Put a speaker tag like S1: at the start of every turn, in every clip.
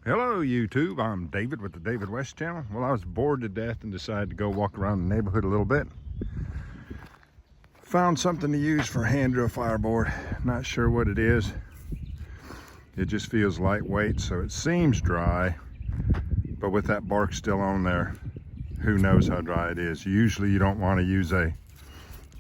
S1: Hello YouTube, I'm David with the David West channel. Well, I was bored to death and decided to go walk around the neighborhood a little bit. Found something to use for hand drill fireboard. Not sure what it is. It just feels lightweight, so it seems dry, but with that bark still on there, who knows how dry it is. Usually you don't want to use a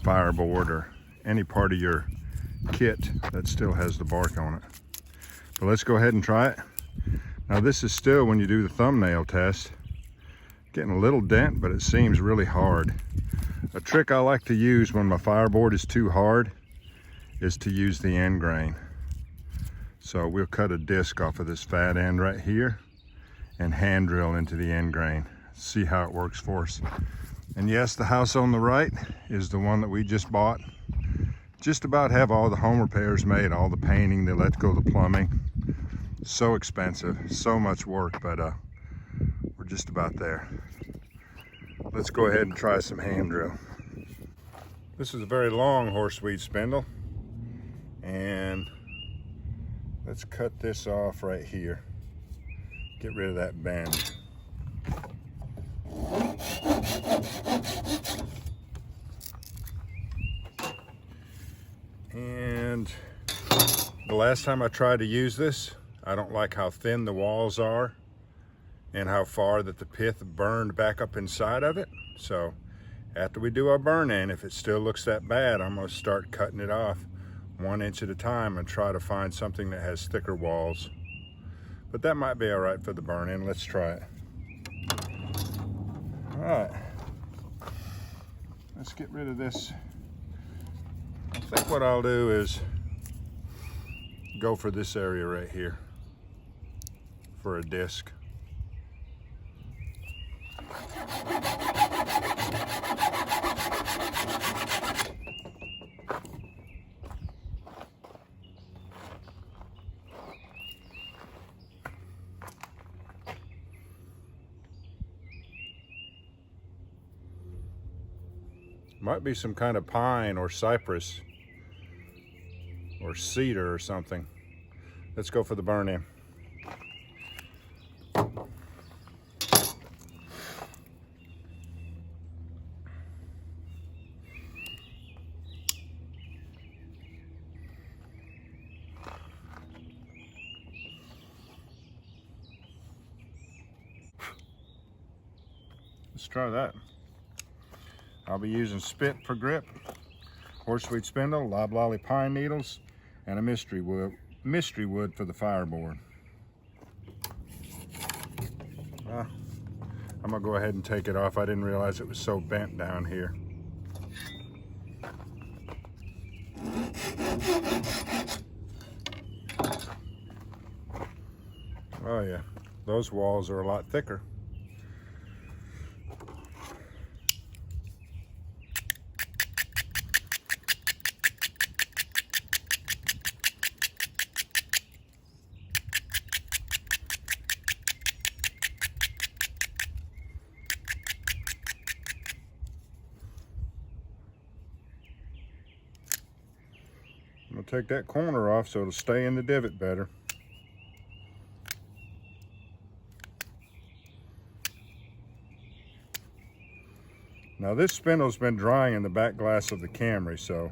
S1: fireboard or any part of your kit that still has the bark on it. But let's go ahead and try it. Now this is still, when you do the thumbnail test, getting a little dent, but it seems really hard. A trick I like to use when my fireboard is too hard is to use the end grain. So we'll cut a disc off of this fat end right here and hand drill into the end grain. See how it works for us. And yes, the house on the right is the one that we just bought. Just about have all the home repairs made, all the painting, the electrical, the plumbing. So expensive, so much work, but we're just about there. Let's go ahead and try some hand drill. This is a very long horseweed spindle, and let's cut this off right here. Get rid of that bend. And the last time I tried to use this, I don't like how thin the walls are and how far that the pith burned back up inside of it. So after we do our burn in, if it still looks that bad, I'm gonna start cutting it off 1 inch at a time and try to find something that has thicker walls. But that might be all right for the burn in. Let's try it. All right, let's get rid of this. I think what I'll do is go for this area right here for a disc. Might be some kind of pine or cypress or cedar or something. Let's go for the burn in. Let's try that. I'll be using spit for grip, horseweed spindle, loblolly pine needles, and a mystery wood for the fireboard. I'm gonna go ahead and take it off. I didn't realize it was so bent down here. Oh yeah, those walls are a lot thicker. I'm gonna take that corner off so it'll stay in the divot better. Now this spindle's been drying in the back glass of the Camry, so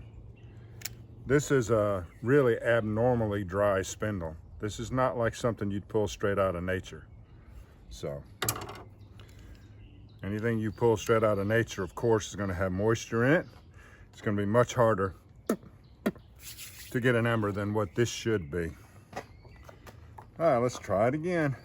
S1: this is a really abnormally dry spindle. This is not like something you'd pull straight out of nature. So anything you pull straight out of nature, of course, is going to have moisture in it. It's going to be much harder to get an ember than what this should be. All right, let's try it again.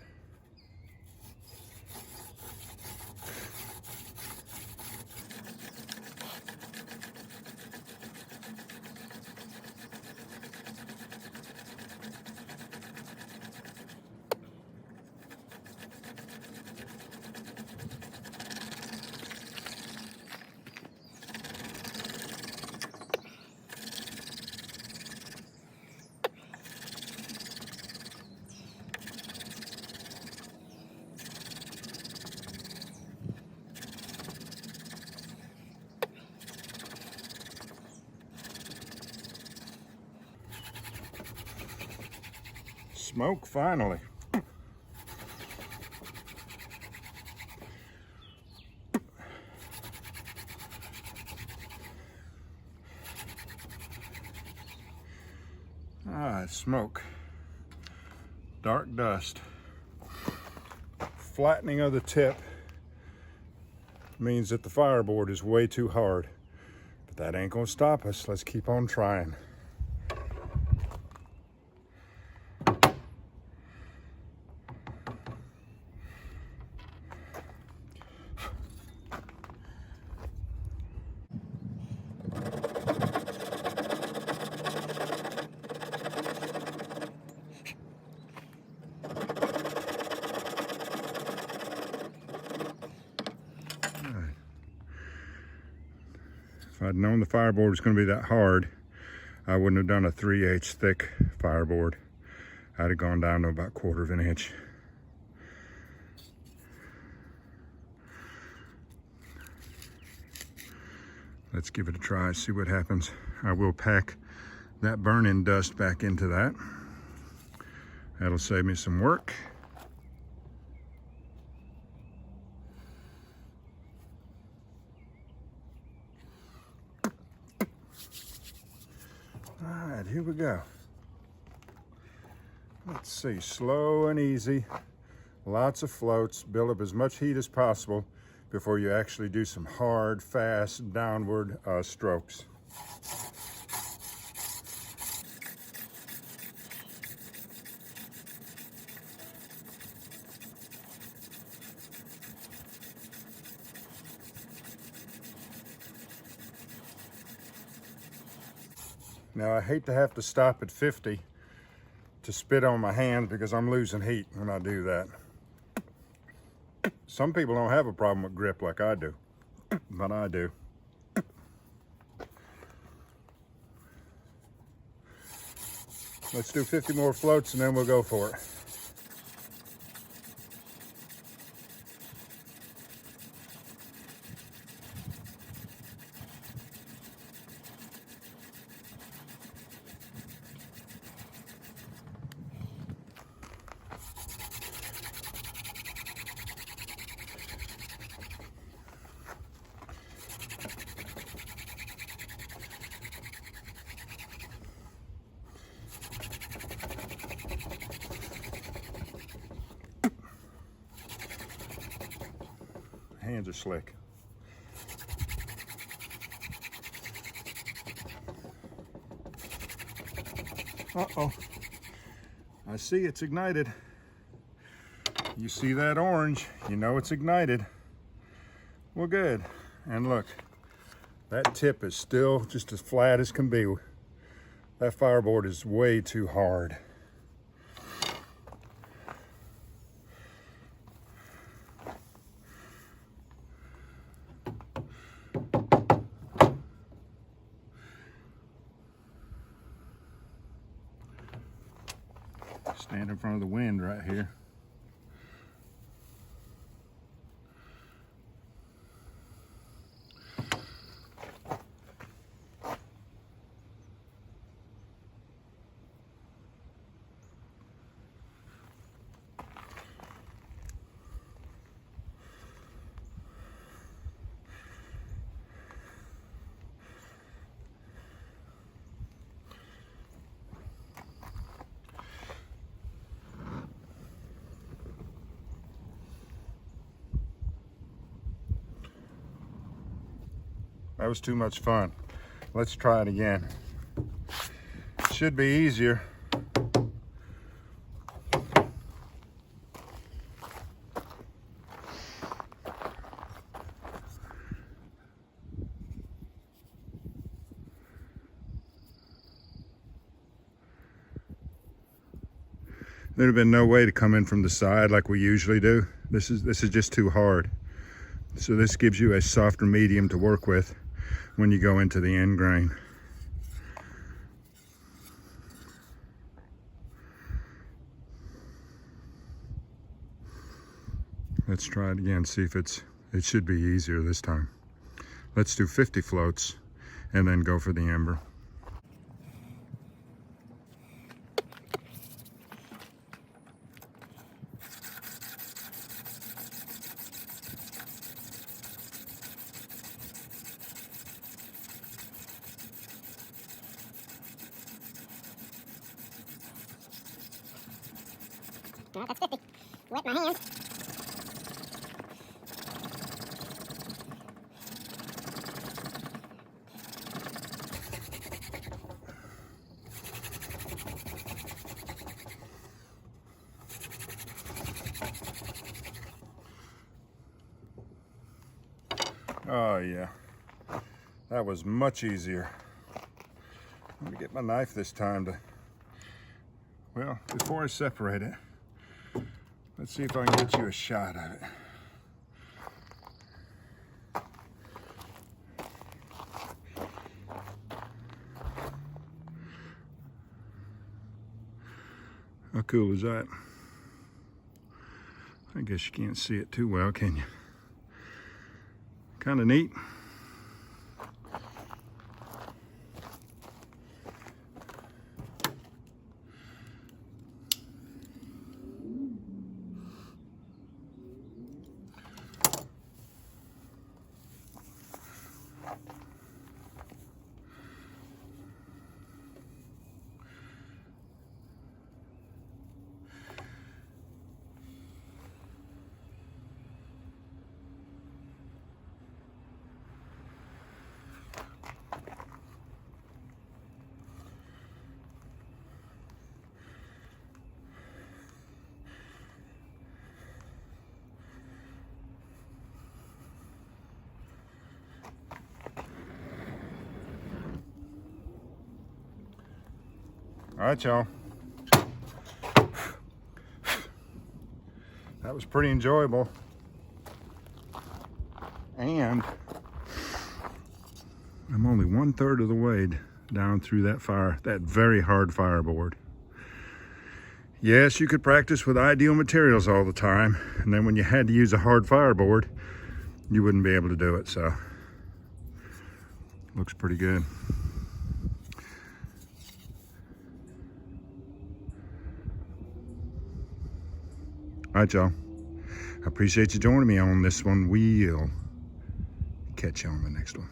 S1: Smoke finally. right, smoke, dark dust. Flattening of the tip means that the fireboard is way too hard, but that ain't gonna stop us. Let's keep on trying. If I'd known the fireboard was going to be that hard, I wouldn't have done a 3/8 thick fireboard. I'd have gone down to about 1/4 of an inch. Let's give it a try, see what happens. I will pack that burning dust back into that. That'll save me some work. All right, here we go. Let's see, slow and easy. Lots of floats. Build up as much heat as possible before you actually do some hard, fast, downward strokes. Now, I hate to have to stop at 50 to spit on my hand because I'm losing heat when I do that. Some people don't have a problem with grip like I do, but I do. Let's do 50 more floats and then we'll go for it. Hands are slick. Uh-oh. I see it's ignited. You see that orange, you know it's ignited. Well, good. And look, that tip is still just as flat as can be. That fireboard is way too hard. Stand in front of the wind right here. That was too much fun. Let's try it again. Should be easier. There'd have been no way to come in from the side like we usually do. This is just too hard. So this gives you a softer medium to work with when you go into the end grain. Let's try it again, see if it should be easier this time. Let's do 50 floats and then go for the ember.
S2: All right, that's 50. Wet my hands.
S1: Oh yeah, that was much easier. Let me get my knife this time to, well, before I separate it, let's see if I can get you a shot of it. How cool is that? I guess you can't see it too well, can you? Kind of neat. All right, y'all. That was pretty enjoyable. And I'm only 1/3 of the way down through that very hard fireboard. Yes, you could practice with ideal materials all the time, and then when you had to use a hard fireboard, you wouldn't be able to do it, so looks pretty good. All right, y'all. I appreciate you joining me on this one. We'll catch you on the next one.